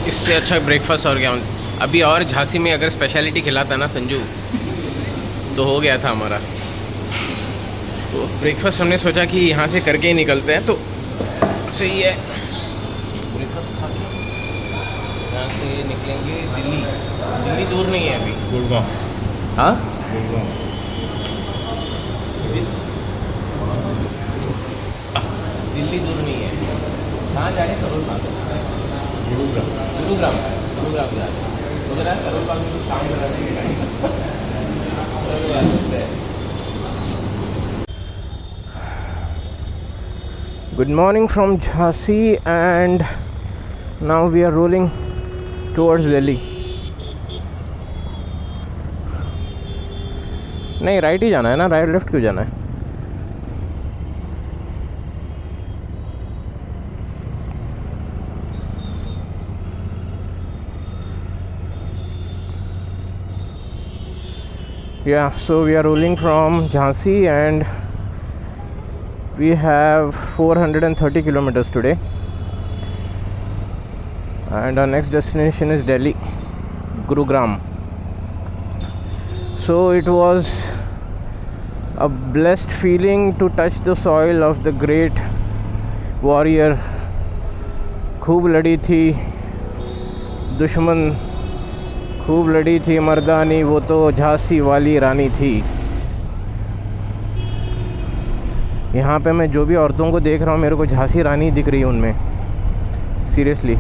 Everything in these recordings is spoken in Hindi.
इससे अच्छा ब्रेकफास्ट और क्या अभी। और झांसी में अगर स्पेशलिटी खिलाता ना संजू तो हो गया था हमारा। तो ब्रेकफास्ट हमने सोचा कि यहाँ से करके ही निकलते हैं, तो सही है। ब्रेकफास्ट खा के यहाँ से निकलेंगे दिल्ली। दिल्ली दूर नहीं है अभी, गुड़गांव। हाँ गुड़गांव दिल्ली दूर नहीं है। कहाँ जा रहे हैं? करोल बाग। गुड़गांव गुरुग्राम जा रहे हैं। मुझे ना करोल बाग में कुछ काम कराने की गाड़ी। चलो यार चलते हैं। Good morning from Jhansi and now we are rolling towards Delhi. नहीं राइट ही जाना है ना, राइट लेफ्ट क्यों जाना है? Yeah, so we are rolling from Jhansi and we have 430 kilometers today and our next destination is Delhi, Gurugram. So it was a blessed feeling to touch the soil of the great warrior. खूब लड़ी थी दुश्मन, खूब लड़ी थी मर्दानी, वो तो झांसी वाली रानी थी। यहाँ पे मैं जो भी औरतों को देख रहा हूँ मेरे को झांसी रानी दिख रही है उनमें, seriously.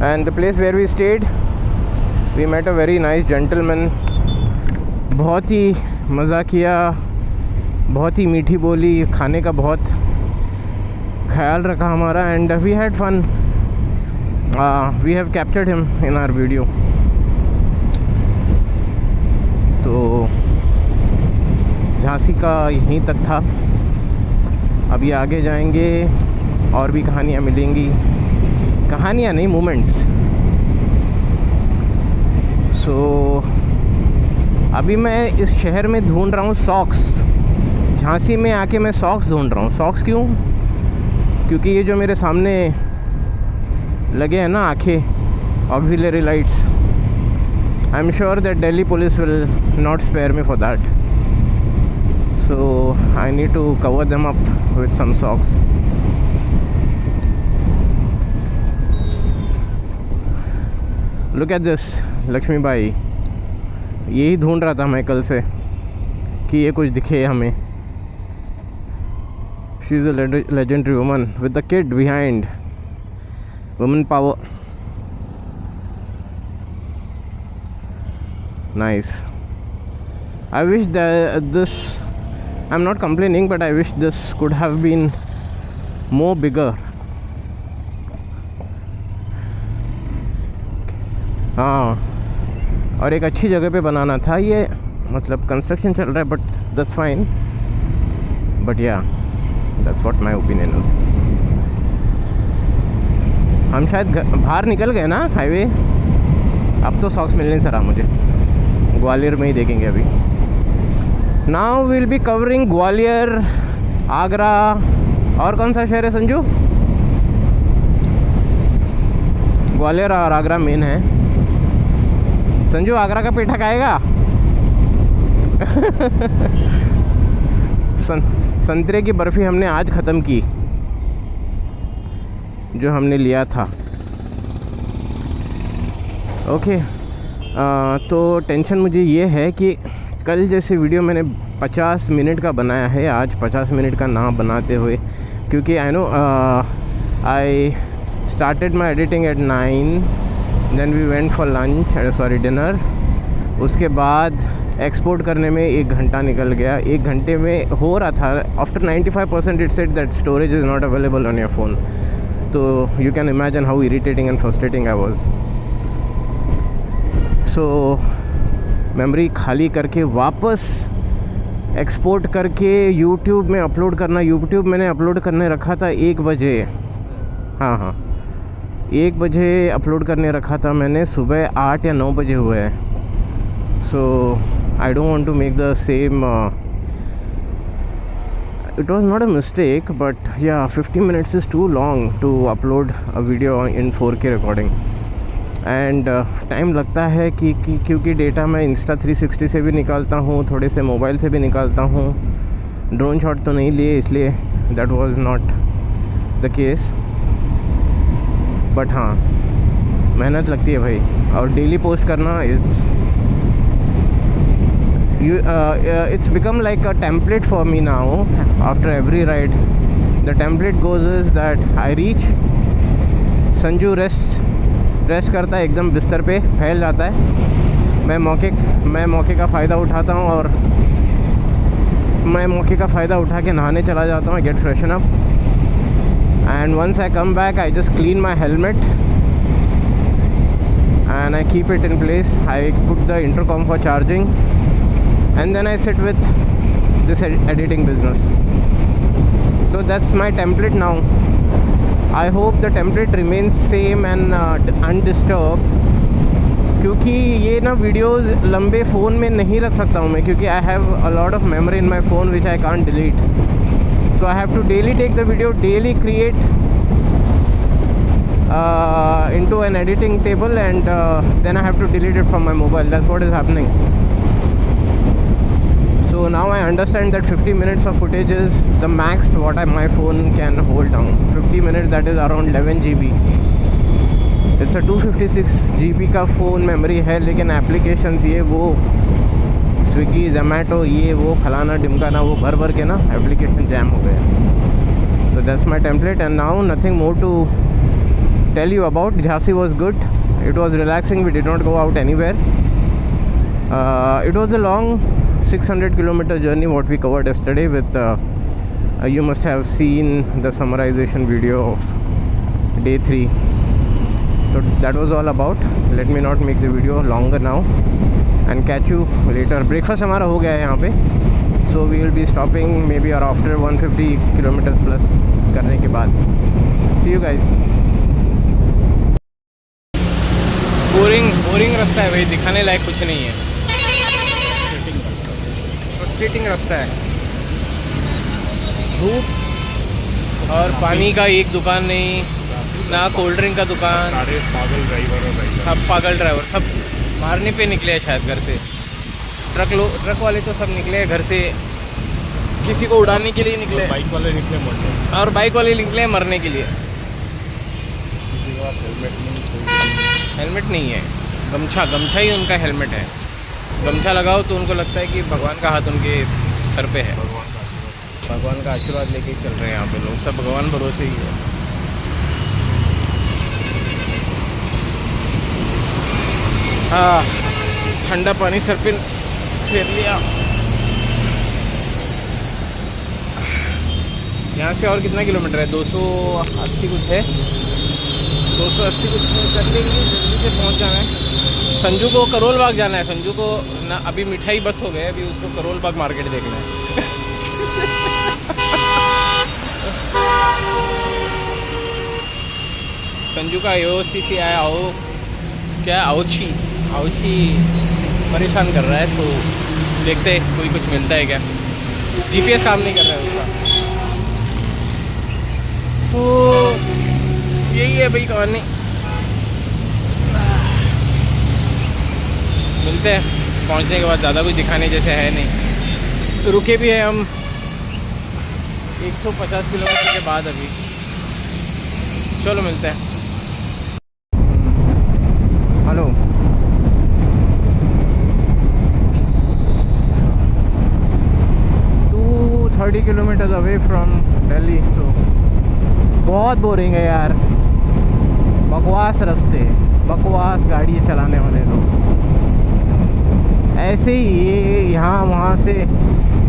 And the place where we stayed we met a very nice gentleman. बहुत ही मज़ा किया, बहुत ही मीठी बोली, खाने का बहुत ख्याल रखा हमारा। And we had fun. We have captured him in our video. तो झांसी का यहीं तक था। अभी आगे जाएंगे और भी कहानियाँ मिलेंगी। कहानियाँ नहीं, मोमेंट्स। सो अभी मैं इस शहर में ढूंढ रहा हूँ सॉक्स। झांसी में आके मैं सॉक्स ढूंढ रहा हूँ। सॉक्स क्यों? क्योंकि ये जो मेरे सामने लगे हैं ना आंखें, auxiliary lights, I am sure that Delhi police will not spare me for that. So I need to cover them up with some socks. Look at this, Lakshmi Bai. यही ढूंढ रहा था मैं कल से कि ये कुछ दिखे हमें। She is a legendary woman with the kid behind. Woman power. Nice. I wish that this, I'm not complaining, but I wish this could have been more bigger. हाँ, और एक अच्छी जगह पे बनाना था ये। मतलब कंस्ट्रक्शन चल रहा है, बट दैट्स फाइन। बट या that's what my opinion is. हम शायद बाहर निकल गए ना हाईवे। अब तो सॉक्स मिल नहीं सका मुझे। ग्वालियर में ही देखेंगे अभी। Now will be covering Gwalior, Agra, और कौन सा शहर है संजू? ग्वालियर और आगरा मेन है। संजू आगरा का पेठा खाएगा? संतरे की बर्फ़ी हमने आज ख़त्म की जो हमने लिया था। ओके। तो टेंशन मुझे ये है कि कल जैसे वीडियो मैंने 50 मिनट का बनाया है, आज 50 मिनट का ना बनाते हुए, क्योंकि I know I started my editing at 9, then we went for lunch, dinner. उसके बाद एक्सपोर्ट करने में 1 घंटा निकल गया। 1 घंटे में हो रहा था। After 95% it said that storage is not available on your phone. तो you can imagine how irritating and frustrating I was. So memory खाली करके वापस एक्सपोर्ट करके यूट्यूब में अपलोड करना। यूट्यूब मैंने अपलोड करने रखा था 1 बजे। हाँ 1 बजे अपलोड करने रखा था मैंने। सुबह 8 या 9 बजे हुए हैं। So I don't want to make the same it was not a mistake, but yeah, 50 minutes is too long to upload a video in 4K recording. And time लगता है क्योंकि डेटा मैं Insta360 से भी निकालता हूँ, थोड़े से मोबाइल से भी निकालता हूँ. ड्रोन शॉट तो नहीं लिए, इसलिए that was not the case. But हाँ, मेहनत लगती है भाई. और डेली पोस्ट करना it's become like a template for me now. After every ride, the template goes is that I reach, Sanju rest करता है एकदम बिस्तर पे, फैल जाता है. मैं मौके का फ़ायदा उठाता हूँ और मैं मौके का फ़ायदा उठा के नहाने चला जाता हूँ, get freshen up. And once I come back, I just clean my helmet and I keep it in place. I put the intercom for charging, and then I sit with this editing business. So that's my template now. I hope the template remains same and undisturbed, क्योंकि ये ना वीडियोस लंबे फ़ोन में नहीं रख सकता हूँ मैं, क्योंकि I have a lot of memory in my phone which I can't delete. So I have to daily take the video, daily create into an editing table, and then I have to delete it from my mobile. That's what is happening. So now I understand that 50 minutes of footage is the max what my phone can hold down. 50 minutes, that is around 11 GB. It's a 256 GB का फ़ोन मेमोरी है, लेकिन एप्लीकेशंस ये वो स्विगी जोमेटो ये वो फलाना ढिमकाना वो भर के ना एप्लीकेशन जैम हो गए. So that's my template, and now nothing more to tell you about. Jhansi was good. It was relaxing. We did not go out anywhere. It was a long 600-kilometer journey what we covered yesterday with you must have seen the summarization video of day 3. So that was all about. Let me not make the video longer now and catch you later. Breakfast हमारा हो गया है यहाँ पे, so we will be stopping maybe or after 150 kilometers plus करने के बाद. See you guys. बोरिंग रास्ता है भाई, दिखाने लायक कुछ नहीं है. फ्रस्ट्रेटिंग रास्ता है. धूप और पानी का एक दुकान नहीं, ना कोल्ड ड्रिंक का दुकान. सारे पागल ड्राइवर, सब पागल ड्राइवर, सब मारने पे निकले हैं शायद घर से. ट्रक वाले तो सब निकले हैं घर से, किसी को उड़ाने के लिए निकले. बाइक वाले निकले मरने, और बाइक वाले निकले मरने के लिए. हेलमेट नहीं है, गमछा ही उनका हेलमेट है. गमछा लगाओ तो उनको लगता है कि भगवान का हाथ उनके सर पे है. भगवान का आशीर्वाद लेके चल रहे हैं यहाँ पे लोग, सब भगवान भरोसे ही है. हाँ, ठंडा पानी सर पे फेर लिया. यहाँ से और कितना किलोमीटर है? 280 कुछ है. 280 कुछ कर लेंगे, जल्दी से पहुँच जाना है. संजू को करोल बाग जाना है. संजू को ना अभी मिठाई बस हो गए, अभी उसको करोल बाग मार्केट देखना है. संजू का AOCC आया, आओची परेशान कर रहा है, तो देखते हैं कोई कुछ मिलता है क्या. GPS काम नहीं कर रहा है उसका. तो यही है भाई कहानी. मिलते हैं पहुंचने के बाद. ज़्यादा कुछ दिखाने जैसे है नहीं. तो रुके भी हैं हम 150 किलोमीटर के बाद अभी. चलो मिलते हैं. Hello, 230 kilometre away from Delhi. तो बहुत बोरिंग है यार. बकवास रास्ते, बकवास गाड़ी चलाने वाले लोग. ऐसे ही ये यहाँ वहाँ से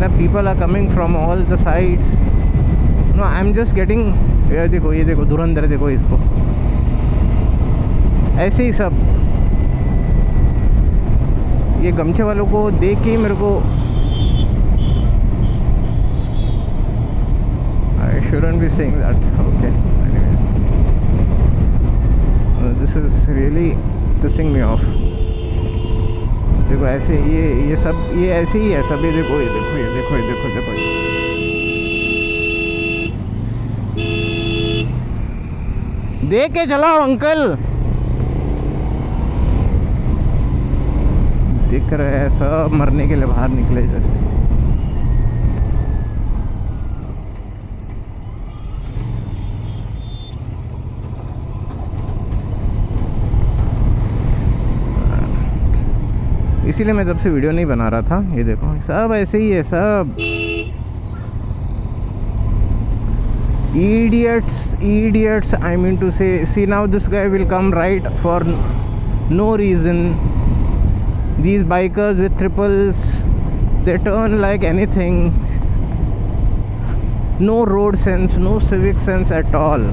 ना, people are coming from all the sides. No, I am just getting. ये देखो धुरंधर, देखो इसको. ऐसे ही सब. ये गमछे वालों को देख के ही मेरे को, I shouldn't be saying that. Okay. Anyways, this is really pissing me off. देखो ऐसे ये सब ये ऐसे ही है सब. ये देखो देख के चलाओ अंकल। दिख रहे हैं सब मरने के लिए बाहर निकले जैसे। इसीलिए मैं तब से वीडियो नहीं बना रहा था। ये देखो सब ऐसे ही है सब। idiots I mean to say. See now this guy will come right for no reason. These bikers with triples, they turn like anything. No road sense, no civic sense at all.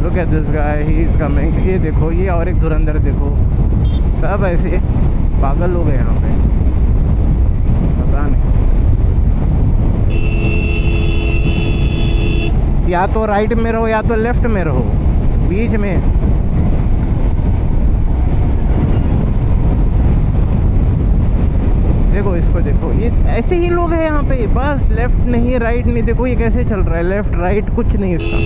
Look at this guy, he is coming. ये देखो, ये और एक धुरंधर देखो। सब ऐसे पागल लोग हैं यहाँ पे, पता नहीं। या तो राइट में रहो या तो लेफ्ट में रहो, बीच में। देखो इसको देखो, ये ऐसे ही लोग हैं यहाँ पे, बस लेफ्ट नहीं राइट नहीं। देखो ये कैसे चल रहा है, लेफ्ट राइट कुछ नहीं इसका।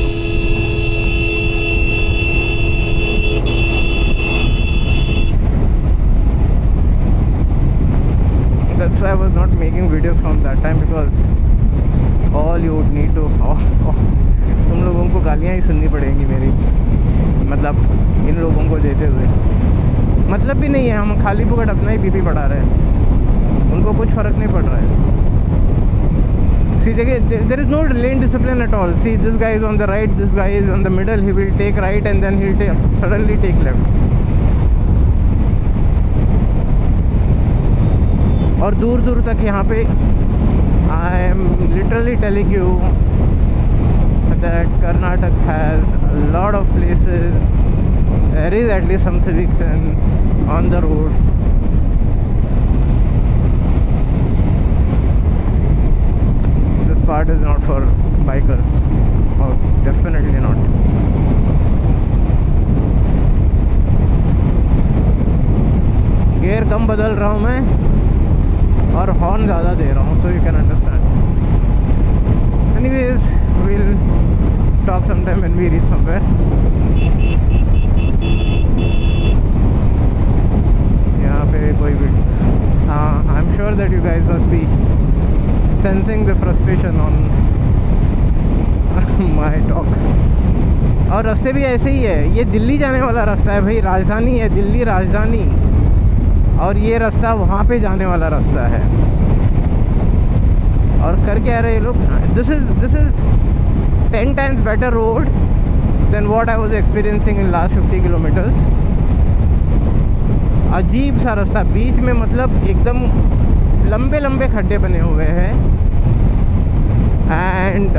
That's why I was not making videos from that time, because all you would need to तुम लोगों को गालियाँ ही सुननी पड़ेंगी मेरी, मतलब इन लोगों को देते हुए। मतलब भी नहीं है, हम खाली फुकट अपना ही बीपी बढ़ा रहे हैं, उनको कुछ फ़र्क नहीं पड़ रहा है। See, there is no lane discipline at all. See, this guy is on the right, this guy is on the middle. He will take right and then he'll suddenly take left. और दूर दूर तक यहाँ पे I am literally telling you that Karnataka has a lot of places. There is at least some civic sense on the roads. This part is not for bikers. Oh, definitely not. Gear कम बदल रहा हूँ मैं और हॉर्न ज़्यादा दे रहा हूँ, so you can understand. Anyways, we'll talk sometime when we reach somewhere. यहाँ पे कोई भी, हाँ, I'm sure that you guys must be sensing the frustration on my talk. और रास्ते भी ऐसे ही है, ये दिल्ली जाने वाला रास्ता है भाई, राजधानी है दिल्ली, राजधानी। और ये रास्ता वहाँ पे जाने वाला रास्ता है। और कर क्या रहे लोग, this is 10 times better road than what I was experiencing in last 50 kilometers. अजीब सा रास्ता, बीच में मतलब एकदम लंबे लंबे खड्डे बने हुए हैं, एंड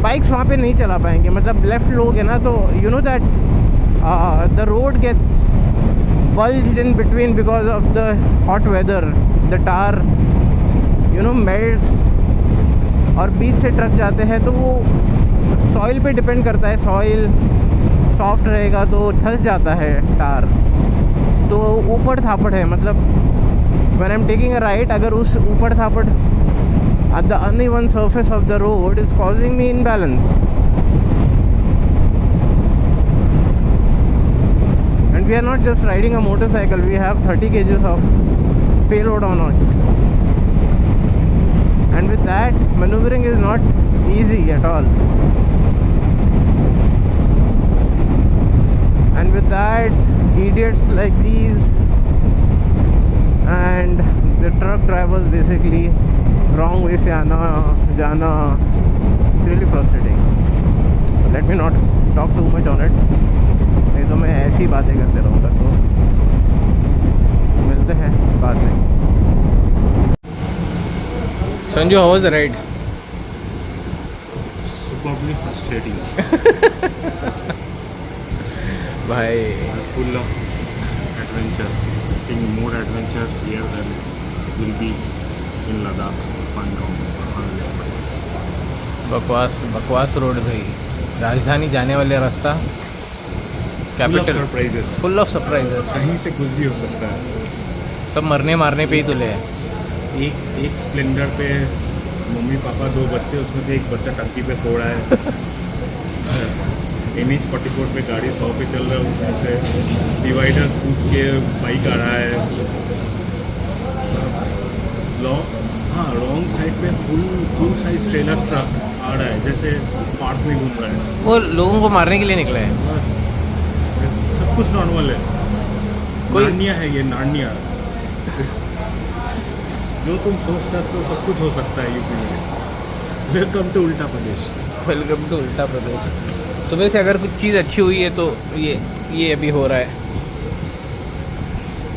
बाइक्स वहाँ पे नहीं चला पाएंगे। मतलब लेफ़्ट लोग है ना, तो you know that the road gets bulged in between because of the hot weather. The tar, you know, melts, और बीच से ट्रक जाते हैं तो वो सॉइल पे डिपेंड करता है। सॉइल सॉफ्ट रहेगा तो धंस जाता है टार, तो ऊपर थापड़ है। मतलब when I'm taking a right, अगर उस ऊपर थापड़ at the uneven surface of the road is causing me imbalance. And we are not just riding a motorcycle, we have 30 kgs of payload on it. And with that, maneuvering is not easy at all. And with that, idiots like these and the truck drivers basically wrong way से आना जाना, it's really frustrating. Let me not talk too much on it, नहीं तो मैं ऐसी बातें करते रहूँगा। तो मिलते हैं बाद में। Sanju, how was the ride? Superbly frustrating. भाई Full of adventure. I think more adventure here than will be in Ladakh, Pangong, बकवास रोड भाई, राजधानी जाने वाले रास्ता, कैपिटल, फुल ऑफ सरप्राइजेस। कहीं से कुछ भी हो सकता है। सब मरने मारने पे ही तुले है। एक स्प्लेंडर पे मम्मी पापा 2 बच्चे, उसमें से एक बच्चा टंकी पे सो रहा है। NH-44 पे गाड़ी 100 पे चल रहा है, उसमें से डिवाइडर कूद के बाइक आ रहा है। रॉन्ग साइड पे फुल साइज ट्रेलर ट्रक आ रहा है, जैसे पार्क में घूम रहा है। वो लोगों को मारने के लिए निकला है। बस सब कुछ नॉर्मल है। कोई- नार्निया है ये, नार्निया। जो तुम सोच सकते हो सब कुछ हो सकता है यूपी में। वेलकम टू उल्टा प्रदेश। वेलकम टू उल्टा प्रदेश। सुबह से अगर कुछ चीज़ अच्छी हुई है तो ये अभी हो रहा है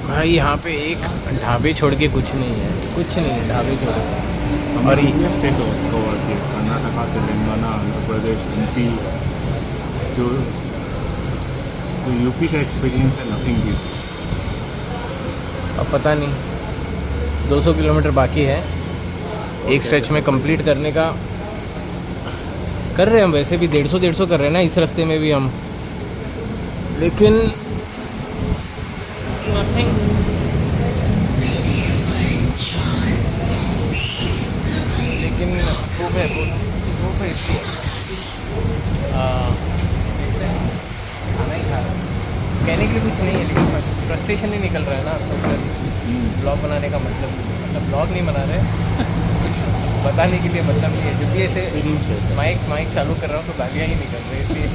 भाई। यहाँ पे एक ढाबे छोड़ के कुछ नहीं है, कुछ नहीं है ढाबे छोड़ के। हमारी इंडिया स्टेट कवर किए, कर्नाटका, तेलंगाना, आंध्र प्रदेश, यूपी। जो यूपी का एक्सपीरियंस है, नथिंग बीट्स। अब पता नहीं 200 किलोमीटर बाकी है एक स्ट्रेच में कंप्लीट करने का। कर रहे हैं हम, वैसे भी 150 कर रहे हैं ना इस रास्ते में भी हम, लेकिन नथिंग। लेकिन धूप है इसकी। खाना ही खा रहा है, कहने के लिए कुछ नहीं है, लेकिन फ्रस्ट्रेशन ही निकल रहा है ना। तो फिर ब्लॉग बनाने का मतलब ब्लॉग नहीं बना रहे, बताने के लिए मतलब नहीं है। जब भी ऐसे माइक चालू कर रहा हूँ तो गालियाँ ही निकल रही है, इसलिए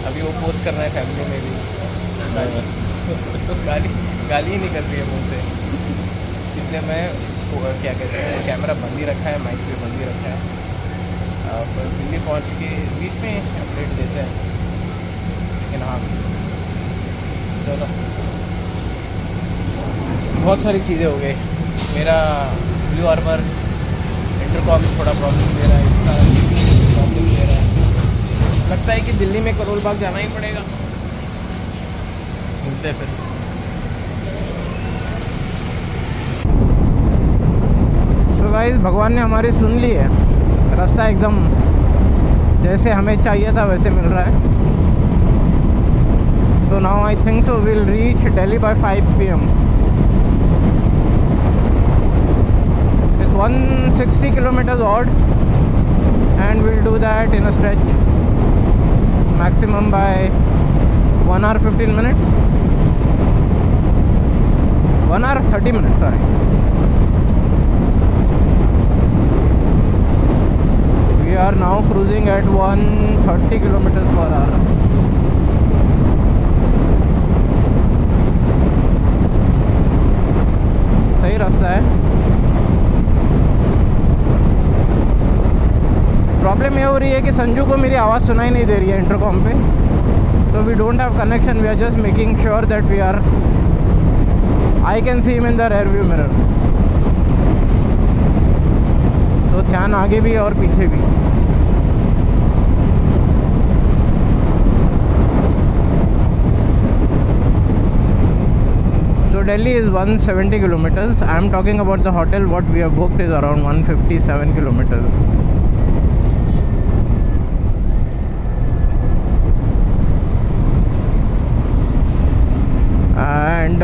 अभी वो पोस्ट करना है फैमिली में भी। गाली ही निकल रही है मुँह से, इसलिए मैं क्या कहते हैं कैमरा बंद ही रखा है, माइक भी बंद ही रखा है। अब दिल्ली पहुँच के बीच में अपडेट देते हैं। लेकिन हाँ चलो, बहुत सारी चीज़ें हो गई। मेरा ब्लू आर्मर इंटरकॉम में थोड़ा प्रॉब्लम दे रहा है, इसका प्रॉब्लम दे रहा है। लगता है कि दिल्ली में करोल बाग जाना ही पड़ेगा इनसे फिर। तो गाइस भगवान ने हमारी सुन ली है, रास्ता एकदम जैसे हमें चाहिए था वैसे मिल रहा है। तो now I think so will reach Delhi by 5 PM। 160 kilometers odd, and we'll do that in a stretch maximum by 1 hour 15 minutes, 1 hour 30 minutes, sorry. We are now cruising at 130 kilometers per hour. सही रास्ता है। प्रॉब्लम ये हो रही है कि संजू को मेरी आवाज़ सुनाई नहीं दे रही है इंटरकॉम पे, तो we don't have connection. We are just making sure that we are, I can see him in the rear view mirror. तो ध्यान आगे भी और पीछे भी। So Delhi is 170 kilometers. I am talking about the hotel. What we have booked is around 157 kilometers. And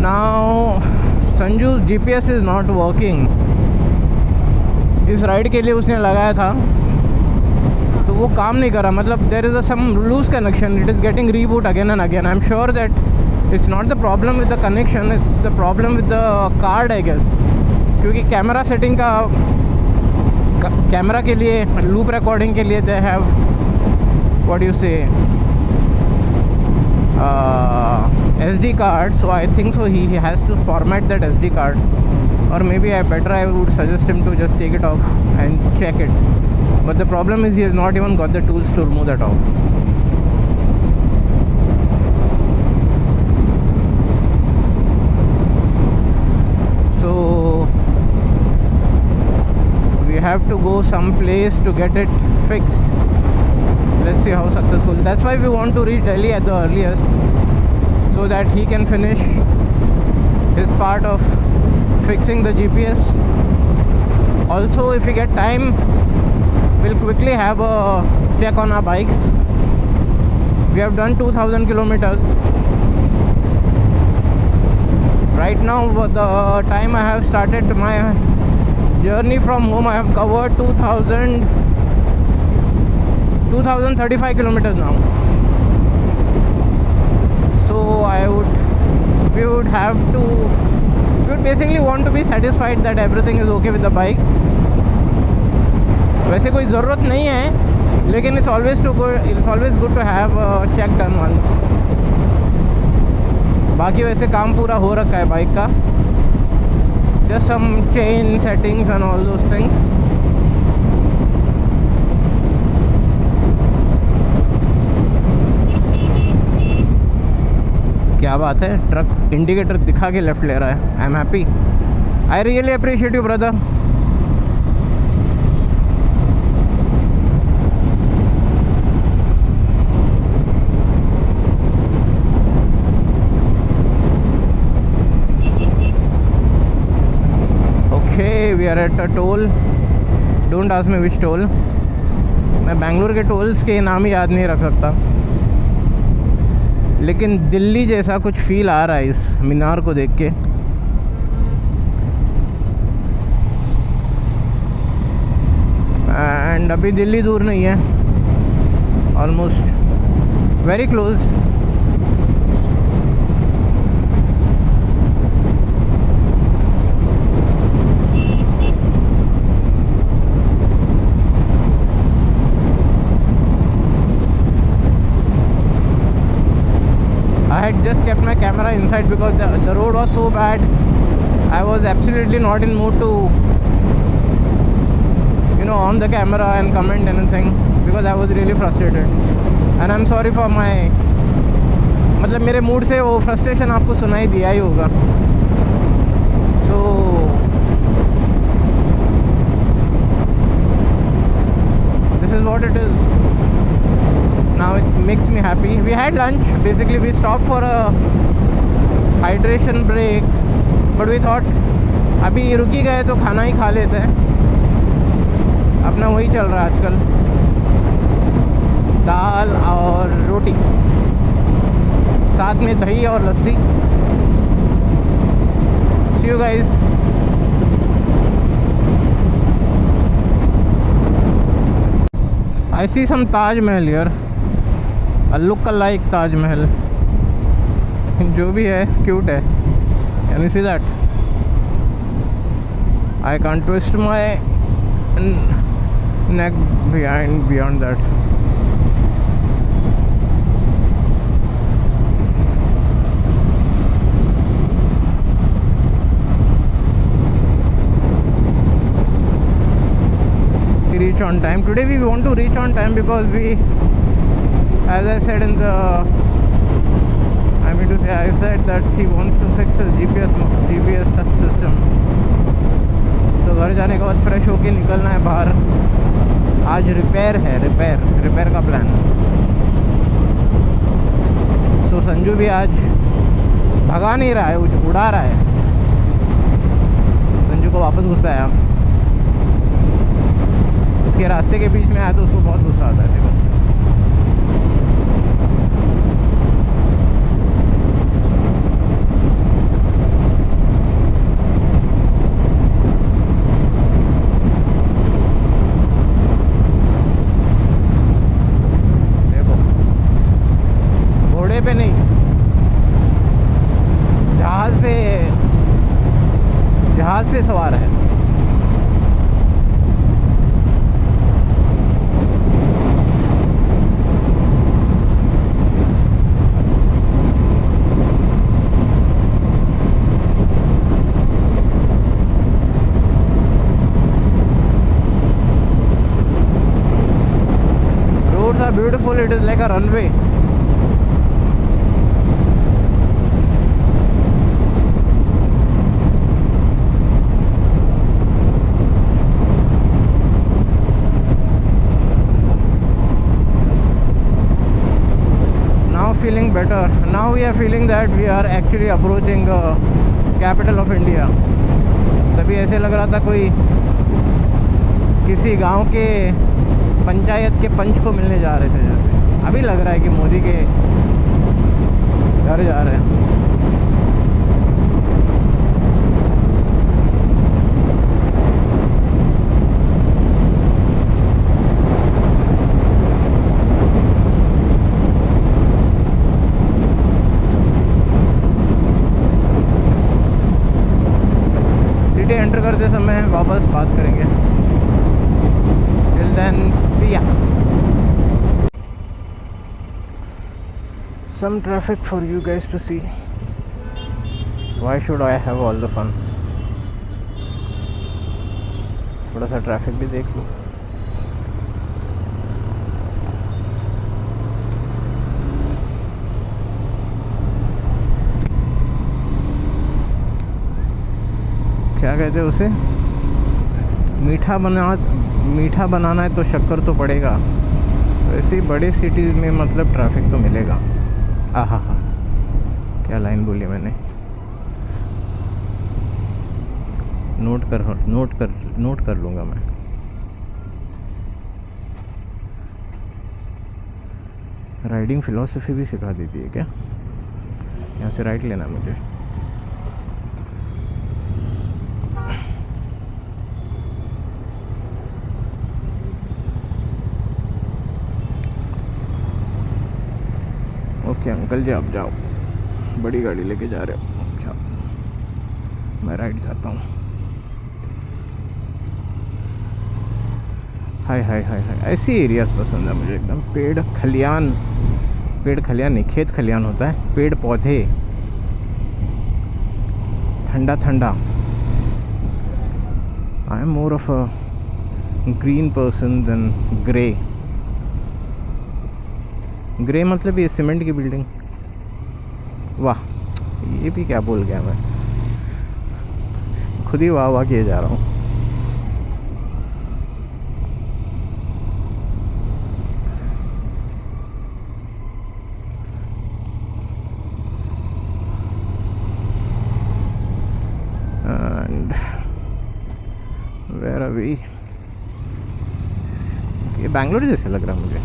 now Sanju's GPS is not working. इस राइड के लिए उसने लगाया था तो वो काम नहीं कर रहा, मतलब there is some loose connection, it is getting reboot again and again. I am sure that it's not the problem with the connection, it's the problem with the card I guess. क्योंकि कैमरा सेटिंग का, कैमरा के लिए लूप रिकॉर्डिंग के लिए they have what you say SD card, so I think so he has to format that SD card, or maybe I would suggest him to just take it off and check it. But the problem is he has not even got the tools to remove that off. So we have to go someplace to get it fixed. Let's see how successful. That's why we want to reach Delhi at the earliest, so that he can finish his part of fixing the GPS. Also, if we get time, we'll quickly have a check on our bikes. We have done 2000 kilometers. Right now the time I have started my journey from home, I have covered 2035 kilometers now. So we would basically want to be satisfied that everything is okay with the bike. वैसे कोई ज़रूरत नहीं है, लेकिन it's always good to have check done once. बाकी वैसे काम पूरा हो रखा है बाइक का, just some chain settings and all those things. क्या बात है, ट्रक इंडिकेटर दिखा के लेफ्ट ले रहा है. I am happy. I really appreciate you brother. Okay, we are at a toll. Don't ask me which toll. मैं बेंगलुरु के टोल्स के नाम ही याद नहीं रख सकता, लेकिन दिल्ली जैसा कुछ फील आ रहा है इस मीनार को देख के. एंड अभी दिल्ली दूर नहीं है, almost very close. I had just kept my camera inside because the road was so bad. I was absolutely not in mood to, on the camera and comment anything because I was really frustrated. And I'm sorry for my, मतलब मेरे मूड से वो फ्रस्ट्रेशन आपको सुनाई दिया ही होगा. So this is what it is. Now it makes me happy. We had lunch. Basically we stopped for a hydration break, but we thought अभी रुक ही गए तो खाना ही खा लेते हैं. अपना वही चल रहा है आजकल, दाल और रोटी, साथ में दही और लस्सी. See you guys. I see some Taj Mahal here. A look alike Taj Mahal. जो भी है क्यूट है. Can you see that? I can't twist my neck beyond that. We reach on time. Today we want to reach on time because we, as I said in the, I said that he wants to fix his GPS system. तो घर जाने के बाद फ्रेश होके निकलना है बाहर. आज रिपेयर है, रिपेयर का प्लान. सो संजू भी आज भगा नहीं रहा है, उड़ा रहा है. संजू को वापस गुस्सा आया. उसके रास्ते के बीच में आया तो उसको बहुत गुस्सा आता है. देखो पे नहीं, जहाज पे सवार है. Roads are beautiful. It is like a runway. Feeling better. Now we are feeling that we are actually approaching capital of India. तभी ऐसे लग रहा था कोई किसी गांव के पंचायत के पंच को मिलने जा रहे थे जैसे. अभी लग रहा है कि मोदी के घर जा रहे हैं. एंटर करते समय वापस बात करेंगे। टिल देन सी या। Some traffic for you guys to see. Why should I have all the fun? थोड़ा सा ट्रैफिक भी देख लो। क्या कहते हैं उसे, मीठा बनाना है तो शक्कर तो पड़ेगा। वैसे ही बड़े सिटीज़ में मतलब ट्रैफिक तो मिलेगा। आहा हा, क्या लाइन बोली मैंने। नोट कर लूँगा मैं। राइडिंग फिलॉसफी भी सिखा देती है क्या? यहाँ से राइट लेना मुझे। ओके अंकल जी, आप जाओ, बड़ी गाड़ी लेके जा रहे हो, जाओ, मैं राइट जाता हूँ। हाय हाय हाय हाय, ऐसी एरियाज पसंद है मुझे एकदम। पेड़ खलियान नहीं, खेत खलियान होता है, पेड़ पौधे, ठंडा ठंडा। I am more of a green person then grey मतलब ये सीमेंट की बिल्डिंग। वाह, ये भी क्या बोल गया मैं, खुद ही वाह वाह किए जा रहा हूँ। And where are we? ये बैंगलोर जैसे लग रहा है मुझे,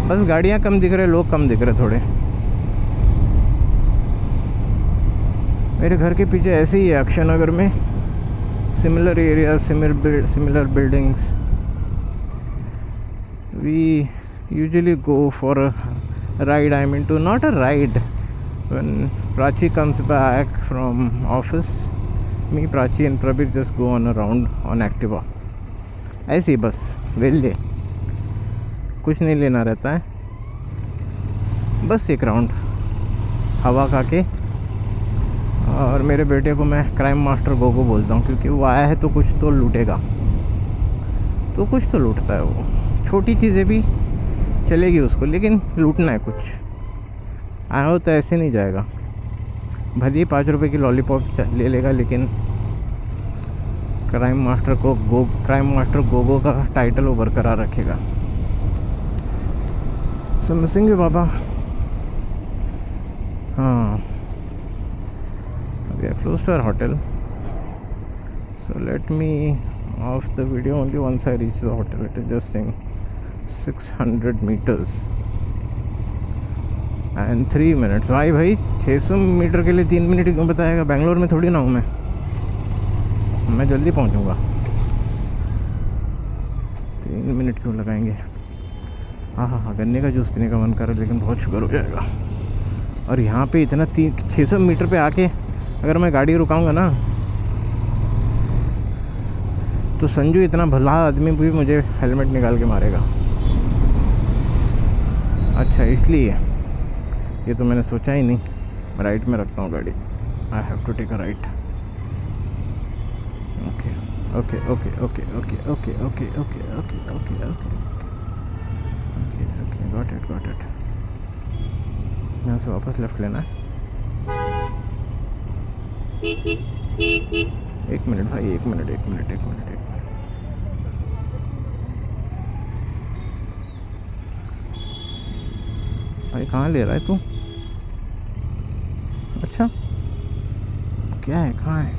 बस गाड़ियाँ कम दिख रहे, लोग कम दिख रहे थोड़े। मेरे घर के पीछे ऐसे ही है अक्षय नगर में, similar area, similar buildings. We usually go for a ride, I mean to not a ride, when Prachi comes back from office, me, Prachi and Prabir just go on a round on Activa. ऐसे ही बस वेले, कुछ नहीं लेना रहता है, बस एक राउंड हवा खा के। और मेरे बेटे को मैं क्राइम मास्टर गोगो बोलता हूँ, क्योंकि वो आया है तो कुछ तो लूटेगा, तो कुछ तो लूटता है वो। छोटी चीज़ें भी चलेगी उसको, लेकिन लूटना है कुछ। आया हो तो ऐसे नहीं जाएगा, भले ही 5 रुपए की लॉलीपॉप ले लेगा, लेकिन क्राइम मास्टर गोगो का टाइटल वो बरकरार रखेगा। So missing you, Baba. We are close to our hotel. So let me off the video only once I reach the hotel. It is just saying 600 meters and 3 minutes. भाई 600 मीटर के लिए 3 मिनट क्यों बताएगा? बेंगलोर में थोड़ी ना हूँ मैं जल्दी पहुँचूँगा। 3 मिनट क्यों लगाएंगे? हाँ, गन्ने का जूस पीने का मन कर रहा है, लेकिन बहुत शुगर हो जाएगा। और यहाँ पे इतना 600 मीटर पे आके अगर मैं गाड़ी रुकाऊंगा ना, तो संजू इतना भला आदमी भी मुझे हेलमेट निकाल के मारेगा। अच्छा, इसलिए ये तो मैंने सोचा ही नहीं। राइट में रखता हूँ गाड़ी, I have to take a right. Okay okay okay okay okay okay okay okay okay okay okay got it. यहाँ से वापस लेफ्ट लेना है। 1 मिनट भाई, 1 मिनट। भाई कहाँ ले रहा है तू? अच्छा, क्या है, कहाँ है?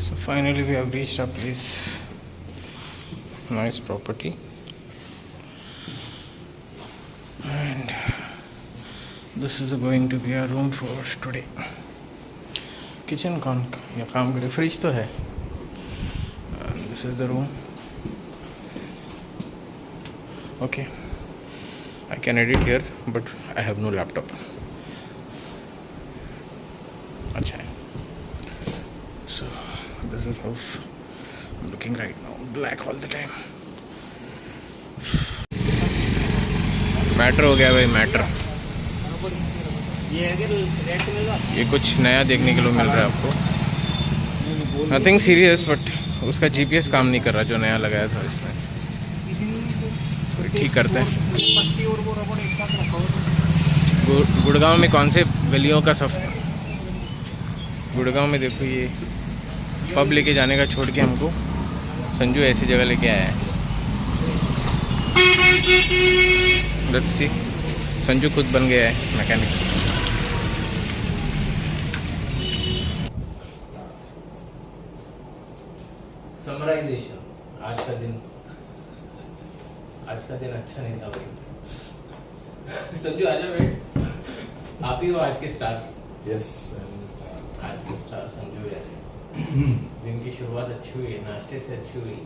So finally we have reached our place. Nice property. And this is going to be our room for today. Kitchen कौन या काम करे, फ्रिज तो है. This is the room. Okay, I can edit here but I have no laptop. अच्छा है. So this is house I'm looking right now. Black all the time. Matter हो गया भाई, मैटर. ये कुछ नया देखने के लिए मिल रहा है आपको. नथिंग सीरियस बट उसका जीपीएस काम नहीं कर रहा जो नया लगाया था इसमें. ठीक करते हैं. गुड़गांव में कौन से गलियों का सफ़र. गुड़गांव में देखो ये पब लेके जाने का छोड़ के हमको संजू ऐसी जगह लेके आया है. Let's see. संजू खुद बन गया है मैकेनिक. समराइजेशन. आज का दिन अच्छा नहीं था भाई. संजू आजा बेट. आप ही हो आज के स्टार. यस. आज के स्टार संजू है. दिन की शुरुआत अच्छी हुई है, नाश्ते से अच्छी हुई.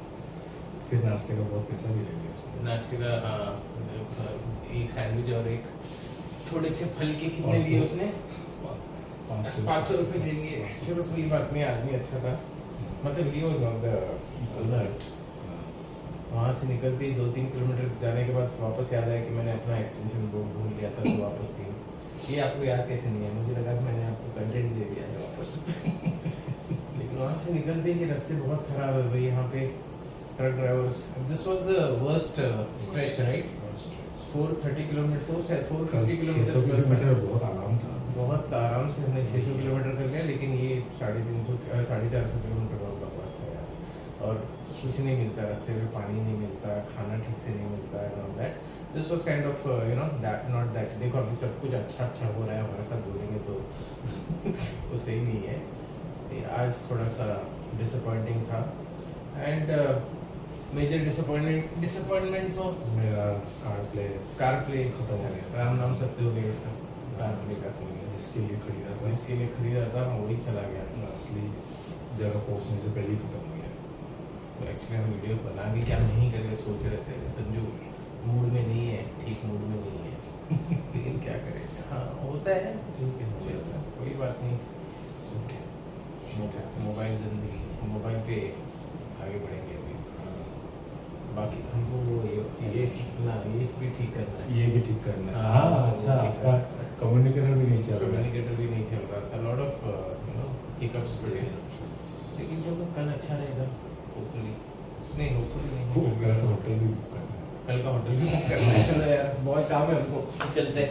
फिर नाश्ते का बहुत पैसा भी ले लिया उसने. नाश्ते का एक सैंडविच और एक थोड़े से फल के कितने लिए उसने. 500 रुपये दे दिए. चलो कोई बात नहीं, आदमी अच्छा था. मतलब ये अलर्ट. वहाँ से निकलते ही 2-3 किलोमीटर जाने के बाद वापस याद आया कि मैंने अपना एक्सटेंशन बोर्ड भूल गया था, तो वापस थी. ये आपको याद कैसे नहीं है. मुझे लगा कि मैंने आपको कंटेंट दे दिया है वापस. लेकिन वहाँ से निकलते ही रास्ते बहुत ख़राब है भाई. यहाँ पे truck drivers. This was the worst stretch right. 430 kilometre 450 kilometre बहुत आराम था. बहुत आराम से हमने 600 किलोमीटर कर लिया. लेकिन ये 350-450 किलोमीटर बहुत बकवास था यार. और कुछ नहीं मिलता रास्ते में. पानी नहीं मिलता, खाना ठीक से नहीं मिलता and all that. This was kind of you know that not that. देखो अभी सब कुछ अच्छा हो रहा है हमारे साथ बोलेंगे तो वो सही नहीं है. आज थोड़ा सा डिसअपॉइंटिंग था. एंड मेजर डिसअपॉइंटमेंट तो मेरा कार प्ले खत्म हो गया. राम नाम सत्य हो गया इसका. कार प्ले का जिसके लिए खरीदा था वही चला गया. असली जगह पहुंचने से पहले ही खत्म हो गया. तो एक्चुअली हम वीडियो बना भी क्या नहीं करके सोच रहे थे. संजू मूड में नहीं है, ठीक मूड में नहीं है. लेकिन क्या करें. हाँ होता है. कोई बात नहीं. मोबाइल जिंदगी. मोबाइल पे आगे बढ़ेंगे अभी. बाकी हमको ये भी ठीक करना है. ये भी ठीक करना है. हाँ अच्छा. आपका कम्युनिकेटर भी नहीं चल रहा था. लॉट ऑफ हिकअप्स पड़े. लेकिन चलो कल अच्छा रहेगा होपफुली. नहीं होपफुली नहीं. होटल भी बुक करना है. कल का होटल भी बुक करना है. चलो यार बहुत काम है हमको. चलते हैं.